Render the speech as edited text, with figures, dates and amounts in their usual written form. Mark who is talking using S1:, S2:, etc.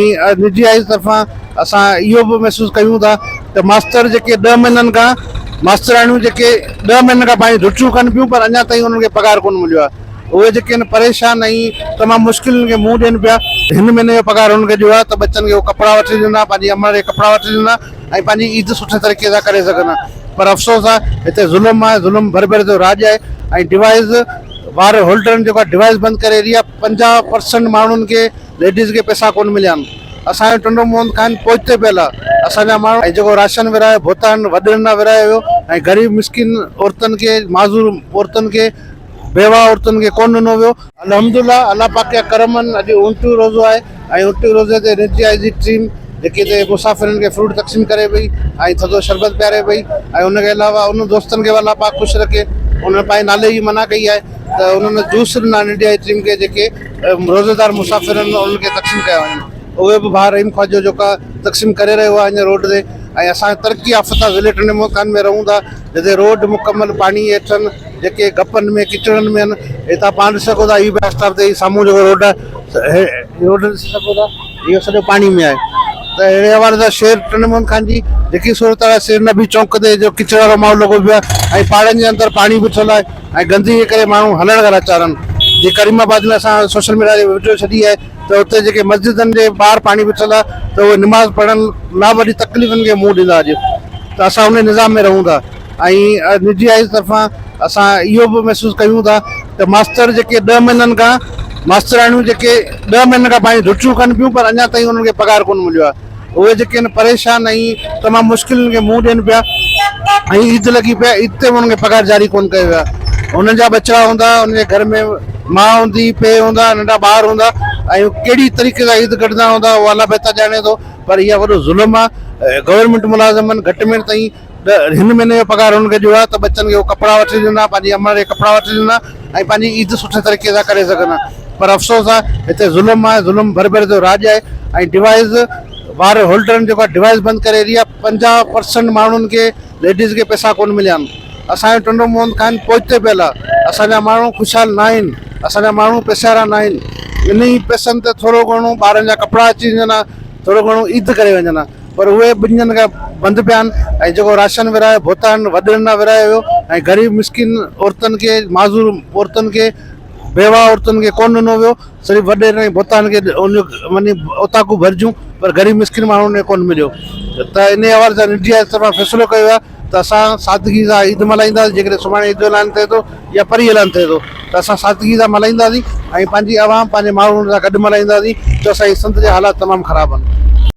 S1: निजी आई तरफ़ां असां इहो बि महसूस कयूं था त मास्तर जेके 10 महीननि खां मास्तराणियूं जेके 10 महीननि खां पंहिंजी ड्यूटियूं कनि पियूं पर अञा ताईं उन्हनि खे पघार कोन मिलियो आहे। उहे जेके आहिनि परेशान ऐं तमामु मुश्किलनि खे मुंहुं ॾियनि पिया। हिन महीने जो पघार हुननि खे ॾियो आहे त बच्चनि खे उहे कपिड़ा वठी ॾींदा, पंहिंजी अमड़ जे कपिड़ा वठी ॾींदा ऐं पंहिंजी ईद सुठे तरीक़े सां करे सघंदा। पर अफ़सोस आहे हिते ज़ुल्म आहे, ज़ुल्म भर भर जो राज आहे ऐं डिवाइस वार होल्डरनि जेको आहे डिवाइस बंदि करे रही आहे। 50% माण्हुनि खे लेडीज़ खे पैसा कोन मिलिया आहिनि। असांजो टुंडो मोहन खान पहुते पियल आहे। असांजा माण्हू ऐं जेको राशन विराए भोतान वॾनि लाइ विराए वियो ऐं ग़रीब मिसकिन औरतुनि खे, माज़ूर औरतुनि खे, बेवा औरतुनि खे कोन ॾिनो वियो। अल्हम्दुलिल्लाह अल्लाह पाक जा करम आहिनि। अॼु 29 रोज़ो आहे ऐं 29 रोज़े ते निजी आई जी टीम जेके हिते मुसाफ़िरनि खे फ्रूट तक़सीम करे पई ऐं थधो शरबत पियारे पई ऐं उनखे अलावा उन दोस्तनि खे अल्लाह पाक ख़ुशि रखे। उन्हनि पंहिंजे नाले जी मना कई आहे त उन्हनि जूस ॾिना निजी आई टीम खे जेके रोज़ेदार मुसाफ़िरनि उन्हनि खे तक़सीम कया वञनि। उहे बि भाउ रहीम ख्वाजो जेका तक़सीम करे रहियो आहे अञा रोड ते। ऐं असां तरक़ी याफ़्ता ज़िले टुंडे मोहन खान में रहूं था जिते रोड मुकमल पाणी हेठि जेके गपनि में किचड़नि में आहिनि। हितां पाण ॾिसी सघो था ही बस स्टॉप ते साम्हूं जेको रोड आहे, रोड ॾिसी सघो था इहो सॼो पाणी में आहे। त अहिड़े हवाले सां शहर टुंडे मोहन खान जी जेकी सूरत आहे शेर नबी चौक ते जो किचड़ वारो माहौल लॻो पियो आहे ऐं पाड़नि जे अंदरि पाणी बीठल आहे ऐं गंदगी जे करे माण्हू हलण था अचारनि। जीअं करीमाबाद में असां सोशल मीडिया ते वीडियो छॾी आहे त उते जेके मस्जिदनि जे ॿाहिरि पाणी बीठल आहे त उहे निमाज़ पढ़ण लाइ वॾी तकलीफ़ुनि खे मुंहुं ॾींदा अॼु। त असां उन निज़ाम में रहूं था ऐं निजी आई तरफ़ां असां इहो बि महसूस कयूं था त मास्तर जेके 10 महीननि खां मास्तराणियूं जेके 10 महीननि खां पंहिंजी ड्यूटियूं कनि पियूं पर अञा ताईं उन्हनि खे पघार कोन मिलियो आहे। उहे जेके आहिनि परेशान ऐं तमामु मुश्किलनि खे मुंहुं ॾियनि पिया ऐं ईद लॻी पिया, ईद ते बि उन्हनि खे पघार जारी कोन कयो वियो आहे। हुननि जा बच्चा हूंदा, उनजे घर में माउ हूंदी, पीउ हूंदा, नंढा ॿार हूंदा ऐं कहिड़ी तरीक़े सां ईद कढंदा हूंदा उहो अलाह बहितर ॼाणे थो। पर इहा वॾो ज़ुल्म आहे। गवर्नमेंट मुलाज़िमनि घटि में ताईं हिन महीने जो पघार हुननि खे ॾियो आहे त बच्चनि खे उहे कपिड़ा वठी ॾींदा, पंहिंजी अमड़ जे कपिड़ा वठी ॾींदा ऐं पंहिंजी ईद सुठे तरीक़े सां करे सघंदा। पर अफ़सोस आहे हिते ज़ुल्म आहे, ज़ुल्म भर भर जो राज आहे ऐं डिवाइस वार होल्डरनि जेको आहे डिवाइस बंदि करे रही आहे। 50% माण्हुनि खे लेडीज़ खे पैसा कोन मिलिया आहिनि। असांजो टुंडो मोहन खान पहुते पियल आहे। असांजा माण्हू ख़ुशहाल न आहिनि, असांजा माण्हू पैसारा न आहिनि। इन ई पैसनि ते थोरो घणो ॿारनि जा कपिड़ा अची वञनि हा, थोरो घणो ईद करे वञनि हा, पर उहे 2 ॾींहंनि खां बंदि पिया आहिनि। ऐं जेको राशन विराए भोतान वॾनि लाइ विराए वियो ऐं ग़रीब मिसकिन औरतुनि खे, माज़ूर औरतुनि खे, बेवा औरतुनि खे कोन ॾिनो वियो। सिर्फ़ु वॾे ऐं भोतान खे वञी उताकू भरिजूं पर ग़रीब मिसकिन माण्हुनि खे कोन मिलियो। त इन हवाले सां निजी आई तरफ़ां फ़ैसिलो कयो आहे त असां सादगी सां ईद मल्हाईंदासीं। जेकॾहिं सुभाणे ईद जो ऐलान थिए थो या परी ऐलान थिए थो त असां सादगी सां मल्हाईंदासीं ऐं पंहिंजी आवाम पंहिंजे माण्हुनि सां गॾु मल्हाईंदासीं। जो असांजी संत जा हालात तमामु ख़राबु आहिनि।